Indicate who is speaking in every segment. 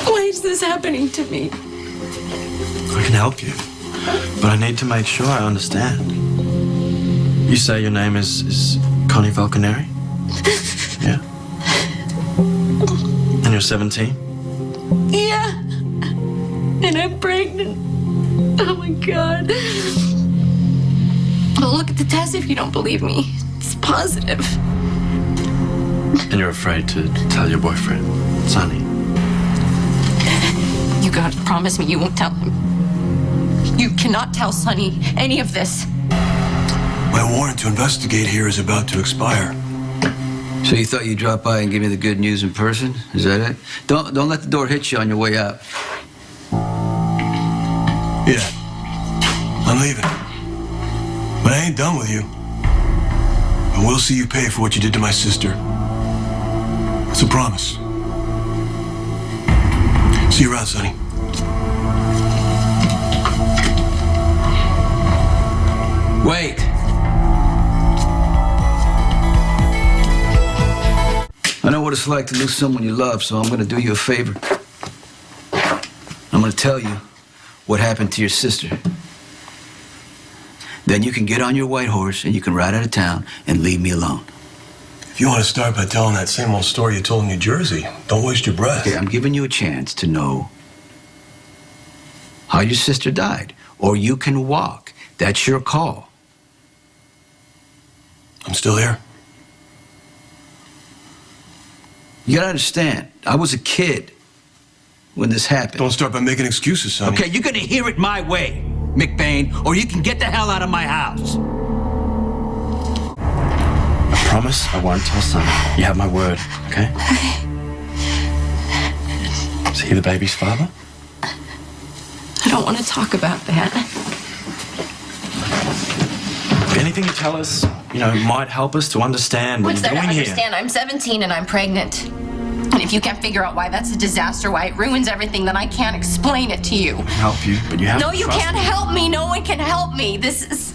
Speaker 1: Why is this happening to me?
Speaker 2: I can help you, but I need to make sure I understand. You say your name is Connie Falconeri? Yeah? And you're 17?
Speaker 1: Yeah. And I'm pregnant. Oh my God. Well, look at the test if you don't believe me. It's positive.
Speaker 2: And you're afraid to tell your boyfriend, Sonny?
Speaker 1: You gotta promise me you won't tell him. You cannot tell Sonny any of this.
Speaker 3: My warrant to investigate here is about to expire.
Speaker 4: So you thought you'd drop by and give me the good news in person? Is that it? Don't let the door hit you on your way out.
Speaker 3: Yeah, I'm leaving. But I ain't done with you. I will see you pay for what you did to my sister. It's a promise. See you around, Sonny.
Speaker 4: Wait. I know what it's like to lose someone you love, so I'm going to do you a favor. I'm going to tell you what happened to your sister. Then you can get on your white horse and you can ride out of town and leave me alone.
Speaker 3: If you want to start by telling that same old story you told in New Jersey, don't waste your breath.
Speaker 4: Okay, I'm giving you a chance to know how your sister died. Or you can walk. That's your call.
Speaker 3: I'm still here.
Speaker 4: You gotta understand, I was a kid when this happened.
Speaker 3: Don't start by making excuses, Sonny.
Speaker 4: Okay, you're gonna hear it my way, McBain, or you can get the hell out of my house.
Speaker 2: I promise I won't tell Sonny. You have my word, okay? Is he the baby's father?
Speaker 1: I don't want to talk about that.
Speaker 2: Anything you tell us, might help us to understand what
Speaker 1: What's
Speaker 2: you're
Speaker 1: there to
Speaker 2: doing here.
Speaker 1: understand? I'm 17 and I'm pregnant. And if you can't figure out why that's a disaster, why it ruins everything, then I can't explain it to you.
Speaker 2: I can help you, but you have
Speaker 1: No,
Speaker 2: to
Speaker 1: you
Speaker 2: trust
Speaker 1: can't
Speaker 2: me.
Speaker 1: help me. No one can help me. This is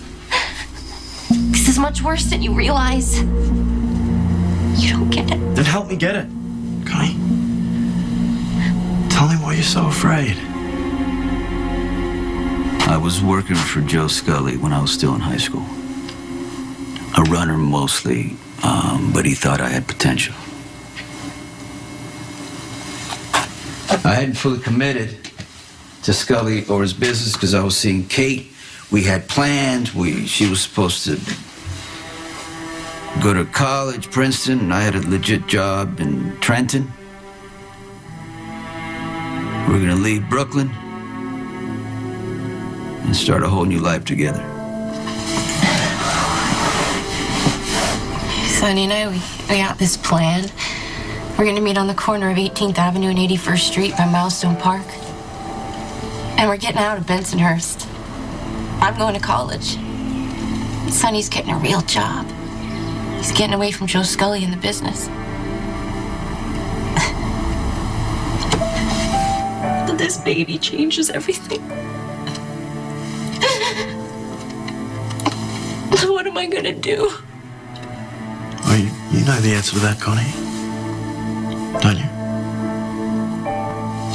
Speaker 1: much worse than you realize. You don't get it.
Speaker 2: Then help me get it, Connie. Tell me why you're so afraid.
Speaker 4: I was working for Joe Scully when I was still in high school. A runner mostly, but he thought I had potential. I hadn't fully committed to Scully or his business because I was seeing Kate. We had plans. She was supposed to go to college, Princeton, and I had a legit job in Trenton. We were gonna leave Brooklyn and start a whole new life together.
Speaker 1: Sonny and I, we got this plan. We're gonna meet on the corner of 18th Avenue and 81st Street by Milestone Park. And we're getting out of Bensonhurst. I'm going to college. Sonny's getting a real job. He's getting away from Joe Scully in the business. But this baby changes everything. What am I gonna do?
Speaker 2: Well, you know the answer to that, Connie. Don't you?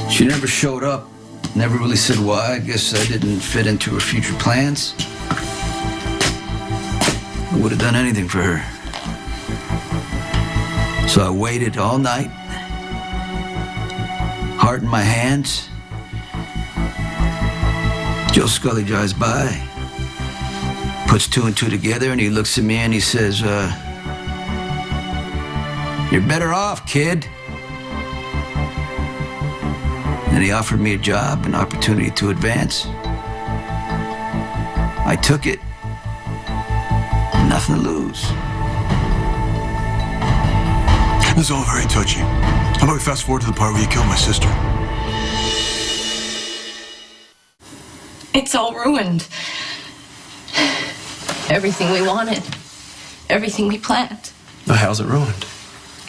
Speaker 4: She never showed up, never really said why. I guess I didn't fit into her future plans. I would have done anything for her. So I waited all night, heart in my hands. Joe Scully drives by, puts two and two together, and he looks at me and he says, "You're better off, kid." And he offered me a job, an opportunity to advance. I took it. Nothing to lose.
Speaker 3: This is all very touchy. How about we fast forward to the part where you killed my sister?
Speaker 1: It's all ruined. Everything we wanted. Everything we planned.
Speaker 2: No, how's it ruined?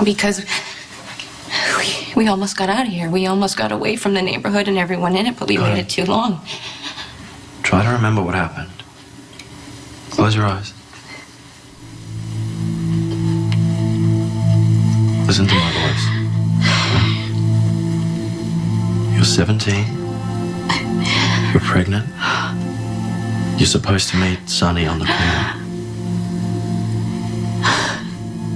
Speaker 1: Because we almost got out of here. We almost got away from the neighborhood and everyone in it, but we waited too long.
Speaker 2: Try to remember what happened. Close your eyes. Listen to my voice. You're 17. You're pregnant. You're supposed to meet Sonny on the corner.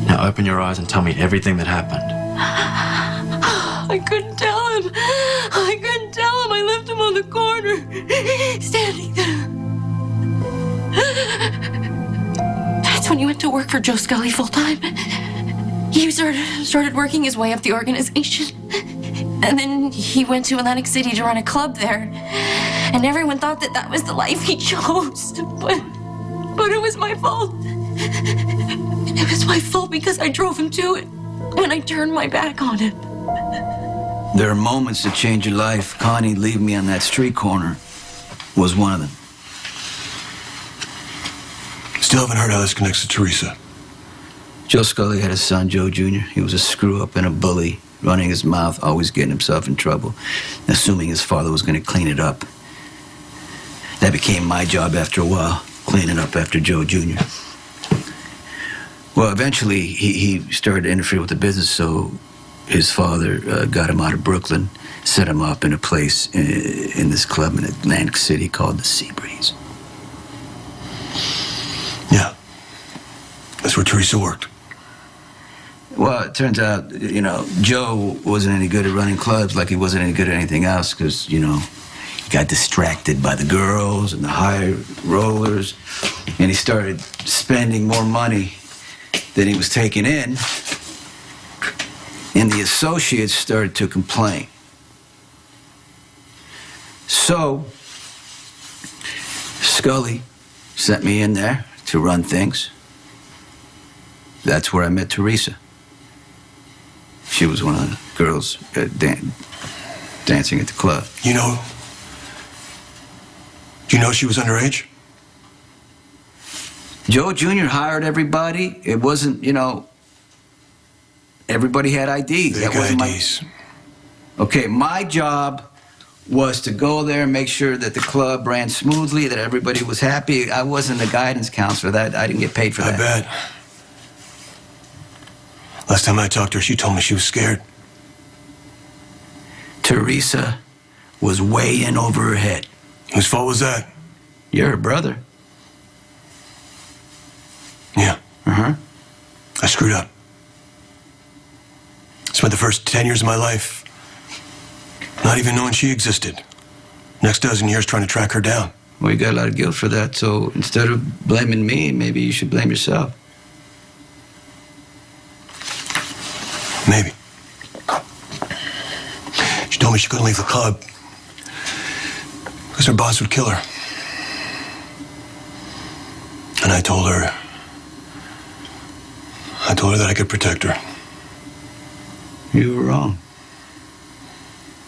Speaker 2: Now open your eyes and tell me everything that happened.
Speaker 1: I couldn't tell him. I couldn't tell him. I left him on the corner, standing there. That's when he went to work for Joe Scully full-time. He started working his way up the organization. And then he went to Atlantic City to run a club there. And everyone thought that that was the life he chose. But it was my fault. It was my fault because I drove him to it when I turned my back on him.
Speaker 4: There are moments that change your life. Connie leaving me on that street corner was one of them.
Speaker 3: Still haven't heard how this connects to Teresa.
Speaker 4: Joe Scully had a son, Joe Jr. He was a screw-up and a bully, running his mouth, always getting himself in trouble, assuming his father was going to clean it up. That became my job after a while, cleaning up after Joe Jr. Well, eventually, he started to interfere with the business, so his father got him out of Brooklyn, set him up in a place in this club in Atlantic City called the Seabreeze.
Speaker 3: Yeah. That's where Teresa worked.
Speaker 4: Well, it turns out, Joe wasn't any good at running clubs like he wasn't any good at anything else because, he got distracted by the girls and the high rollers, and he started spending more money than he was taking in, and the associates started to complain. So, Scully sent me in there to run things. That's where I met Teresa. She was one of the girls dancing at the club.
Speaker 3: Do you know she was underage?
Speaker 4: Joe Jr. hired everybody. It wasn't, everybody had IDs.
Speaker 3: Big
Speaker 4: That wasn't
Speaker 3: IDs.
Speaker 4: Okay, my job was to go there and make sure that the club ran smoothly, that everybody was happy. I wasn't a guidance counselor. I didn't get paid for that.
Speaker 3: I bet. Last time I talked to her, she told me she was scared.
Speaker 4: Teresa was way in over her head.
Speaker 3: Whose fault was that?
Speaker 4: You're her brother.
Speaker 3: Yeah.
Speaker 4: Uh-huh.
Speaker 3: I screwed up. Spent the first 10 years of my life not even knowing she existed. Next dozen years trying to track her down.
Speaker 4: Well, you got a lot of guilt for that, so instead of blaming me, maybe you should blame yourself.
Speaker 3: Maybe. She told me she couldn't leave the club because her boss would kill her. And I told her that I could protect her.
Speaker 4: You were wrong.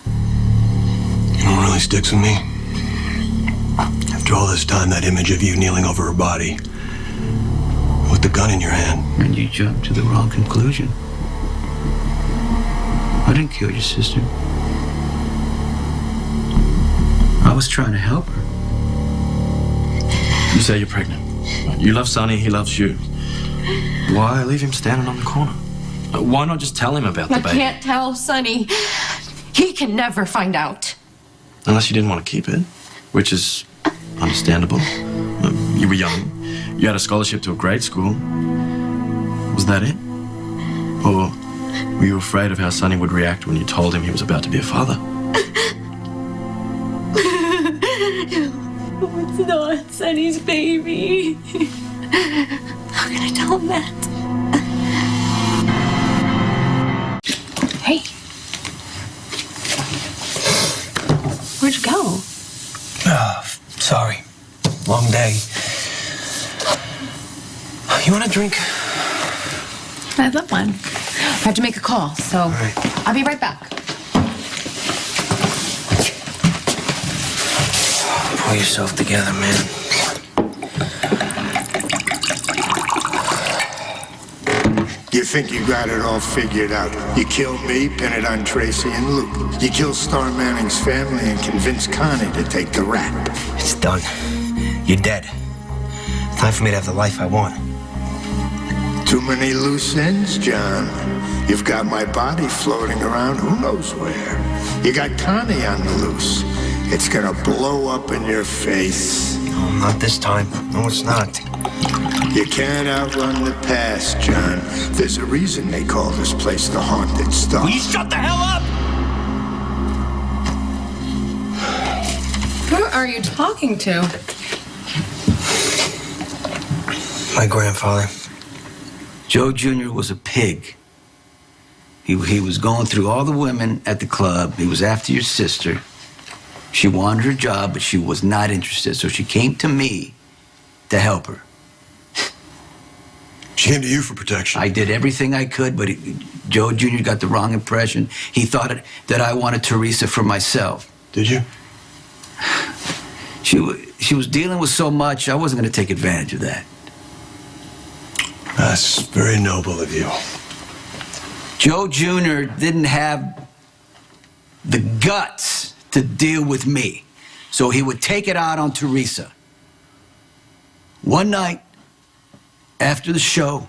Speaker 3: You know what really sticks with me? After all this time, that image of you kneeling over her body with the gun in your hand.
Speaker 4: And you jumped to the wrong conclusion. I didn't kill your sister. I was trying to help her.
Speaker 2: You say you're pregnant. You love Sonny, he loves you. Why leave him standing on the corner? Why not just tell him about the
Speaker 1: I
Speaker 2: baby?
Speaker 1: can't tell Sonny. He can never find out.
Speaker 2: Unless you didn't want to keep it, which is understandable. You were young. You had a scholarship to a great school. Was that it? Or were you afraid of how Sonny would react when you told him he was about to be a father?
Speaker 1: It's not Sonny's baby. How can I tell him that? Hey. Where'd you go?
Speaker 5: Sorry. Long day. You want a drink?
Speaker 1: I'd love one. I have to make a call, so
Speaker 5: All right.
Speaker 1: I'll be right back.
Speaker 5: Pull yourself together, man.
Speaker 6: You think you got it all figured out. You killed me, pin it on Tracy and Luke. You killed Star Manning's family and convinced Connie to take the rap.
Speaker 5: It's done. You're dead. Time for me to have the life I want.
Speaker 6: Too many loose ends, John. You've got my body floating around who knows where. You got Connie on the loose. It's gonna blow up in your face.
Speaker 5: No, not this time. No, it's not.
Speaker 6: You can't outrun the past, John. There's a reason they call this place the Haunted Star.
Speaker 5: Will you shut the hell up?
Speaker 7: Who are you talking to?
Speaker 5: My grandfather.
Speaker 4: Joe Jr. was a pig. He was going through all the women at the club. He was after your sister. She wanted her job, but she was not interested, so she came to me to help her.
Speaker 3: She came to you for protection.
Speaker 4: I did everything I could, but Joe Jr. got the wrong impression. He thought that I wanted Teresa for myself.
Speaker 3: Did you?
Speaker 4: She was dealing with so much, I wasn't going to take advantage of that.
Speaker 3: That's very noble of you.
Speaker 4: Joe Jr. didn't have the guts to deal with me, so he would take it out on Teresa. One night, after the show,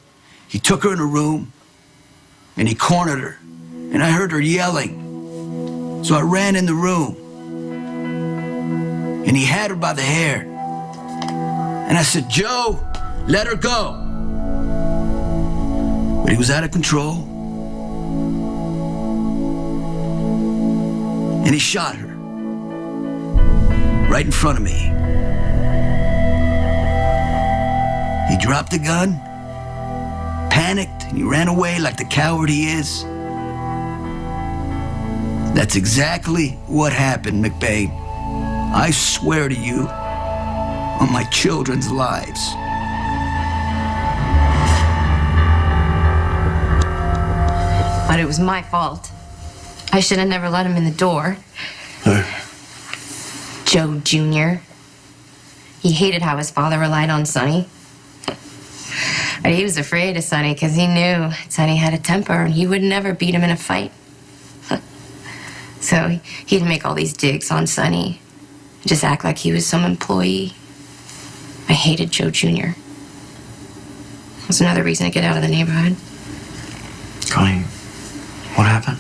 Speaker 4: he took her in a room and he cornered her, and I heard her yelling. So I ran in the room and he had her by the hair. And I said, "Joe, let her go." But he was out of control. And he shot her right in front of me. He dropped the gun, panicked, and he ran away like the coward he is. That's exactly what happened, McBain. I swear to you on my children's lives.
Speaker 1: But it was my fault. I should have never let him in the door. Joe Jr. He hated how his father relied on Sonny. But he was afraid of Sonny because he knew Sonny had a temper and he would never beat him in a fight. So he'd make all these digs on Sonny, just act like he was some employee. I hated Joe Jr. It was another reason to get out of the neighborhood.
Speaker 2: Connie, what happened?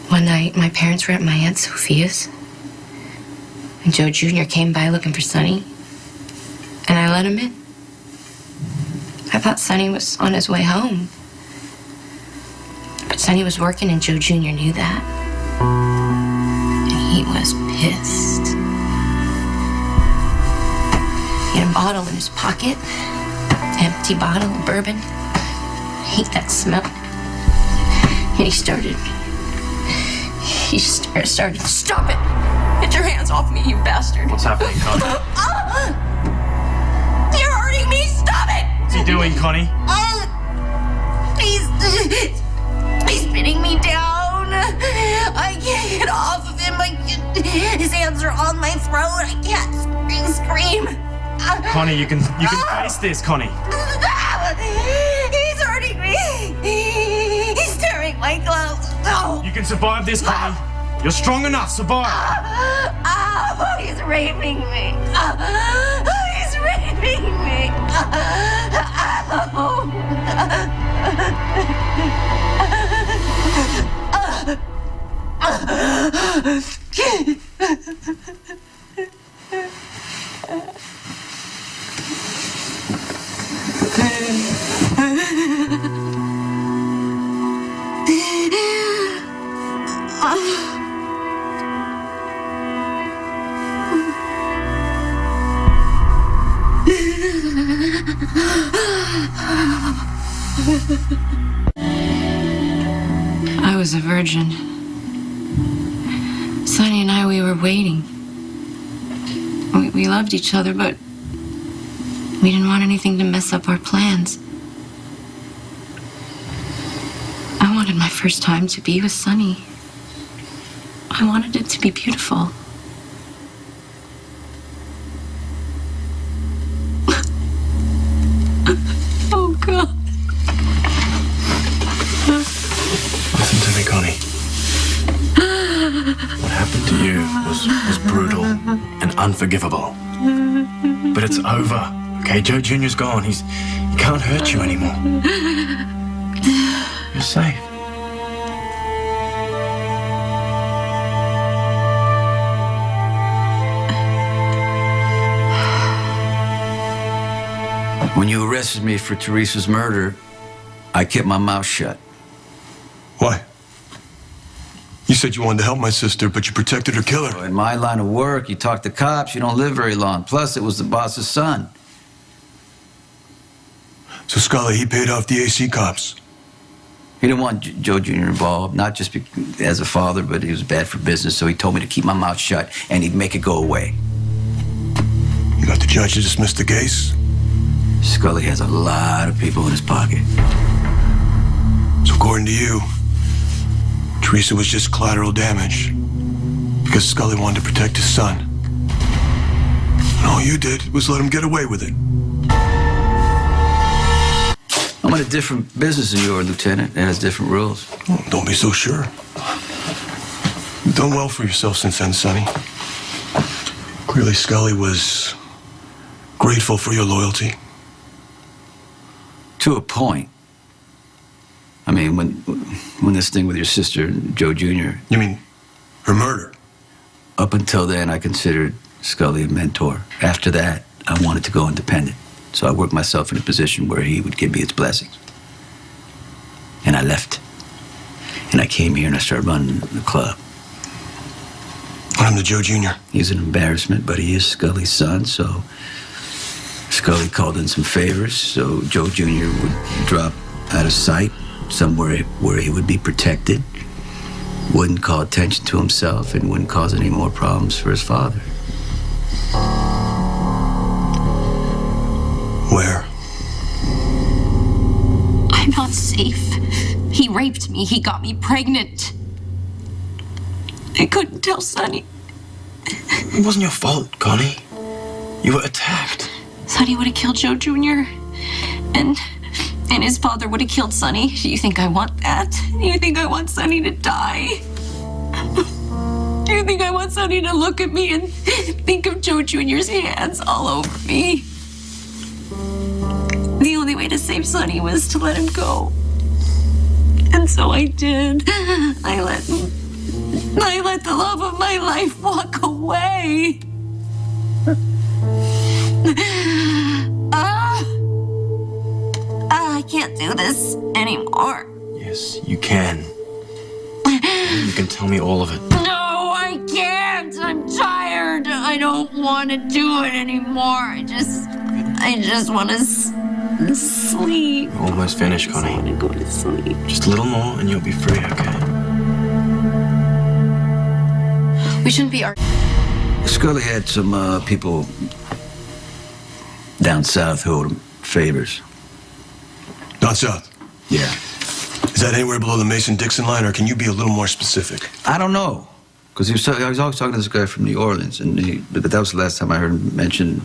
Speaker 1: One night, my parents were at my Aunt Sophia's, and Joe Jr. came by looking for Sonny, and I let him in. I thought Sonny was on his way home. But Sonny was working, and Joe Jr. knew that. And he was pissed. He had a bottle in his pocket, empty bottle of bourbon. I hate that smell. And he started, "Stop it! Get your hands off me, you bastard!"
Speaker 2: What's happening, Connie?
Speaker 1: You're hurting me! Stop it!
Speaker 2: What's he doing, Connie?
Speaker 1: He's pinning me down. I can't get off of him. His hands are on my throat. I can't scream.
Speaker 2: Connie, you can face this, Connie.
Speaker 1: He's hurting me. He's tearing my clothes. No.
Speaker 2: You can survive this, Connie. You're strong enough. Survive.
Speaker 1: He's raping me. He's raping me. I was a virgin. Sonny and I, we were waiting. We loved each other, but we didn't want anything to mess up our plans. I wanted my first time to be with Sonny. I wanted it to be beautiful. Oh, God.
Speaker 2: Listen to me, Connie. What happened to you was brutal and unforgivable. But it's over. Okay, Joe Jr.'s gone. He can't hurt you anymore. safe.
Speaker 4: When you arrested me for Teresa's murder, I kept my mouth shut.
Speaker 3: Why? You said you wanted to help my sister, but you protected her killer.
Speaker 4: In my line of work, you talk to cops, you don't live very long. Plus, it was the boss's son.
Speaker 3: So Scully, he paid off the AC cops.
Speaker 4: He didn't want Joe Jr. involved, not just as a father, but he was bad for business, so he told me to keep my mouth shut, and he'd make it go away.
Speaker 3: You got the judge to dismiss the case?
Speaker 4: Scully has a lot of people in his pocket.
Speaker 3: So according to you, Teresa was just collateral damage because Scully wanted to protect his son. And all you did was let him get away with it.
Speaker 4: I'm in a different business than you are, Lieutenant. It has different rules.
Speaker 3: Oh, don't be so sure. You've done well for yourself since then, Sonny. Clearly, Scully was grateful for your loyalty.
Speaker 4: To a point. I mean, when this thing with your sister, Joe Jr.
Speaker 3: You mean her murder?
Speaker 4: Up until then, I considered Scully a mentor. After that, I wanted to go independent. So I worked myself in a position where he would give me his blessings. And I left. And I came here and I started running the club.
Speaker 3: What happened to Joe Jr.?
Speaker 4: He's an embarrassment, but he is Scully's son, so Scully called in some favors, so Joe Jr. would drop out of sight somewhere where he would be protected, wouldn't call attention to himself, and wouldn't cause any more problems for his father.
Speaker 3: Where?
Speaker 1: I'm not safe. He raped me. He got me pregnant. I couldn't tell Sonny.
Speaker 2: It wasn't your fault, Connie. You were attacked.
Speaker 1: Sonny would have killed Joe Jr. And his father would have killed Sonny. Do you think I want that? Do you think I want Sonny to die? Do you think I want Sonny to look at me and think of Joe Jr.'s hands all over me? The only way to save Sonny was to let him go. And so I did. I let the love of my life walk away. I can't do this anymore.
Speaker 2: Yes, you can. You can tell me all of it.
Speaker 1: No, I can't. I'm tired. I don't want to do it anymore. I just want to sleep.
Speaker 2: You're almost finished, Connie.
Speaker 1: I want to go to sleep.
Speaker 2: Just a little more and you'll be free, okay?
Speaker 1: We shouldn't be arguing.
Speaker 4: Scully had some people down south who owed him favors.
Speaker 3: Down south?
Speaker 4: Yeah.
Speaker 3: Is that anywhere below the Mason-Dixon line, or can you be a little more specific?
Speaker 4: I don't know. Because I was always talking to this guy from New Orleans, but that was the last time I heard him mention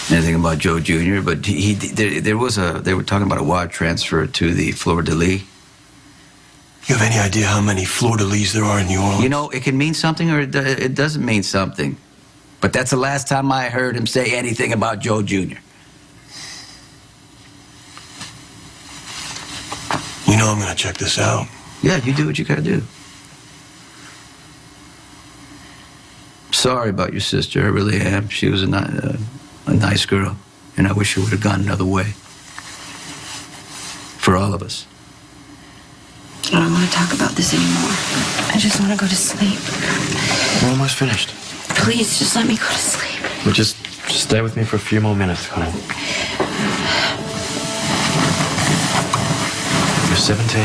Speaker 4: anything about Joe Jr., but they were talking about a wire transfer to the fleur-de-lis.
Speaker 3: You have any idea how many fleur-de-lis there are in New Orleans?
Speaker 4: You know, it can mean something or it doesn't mean something. But that's the last time I heard him say anything about Joe Jr.
Speaker 3: You know I'm gonna check this out.
Speaker 4: Yeah, you do what you gotta do. Sorry about your sister, I really am. She was a nice girl, and I wish it would have gone another way. For all of us.
Speaker 1: I don't want to talk about this anymore. I just want to go to sleep.
Speaker 2: We're almost finished.
Speaker 1: Please, just let me go to sleep.
Speaker 2: Well, just stay with me for a few more minutes, Connie. You're 17.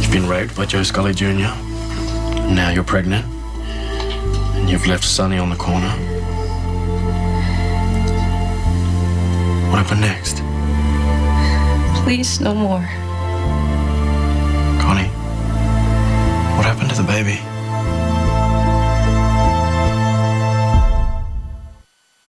Speaker 2: You've been raped by Joe Scully Jr. And now you're pregnant. And you've left Sonny on the corner. What happened next?
Speaker 1: Please, no more.
Speaker 2: Connie, what happened to the baby?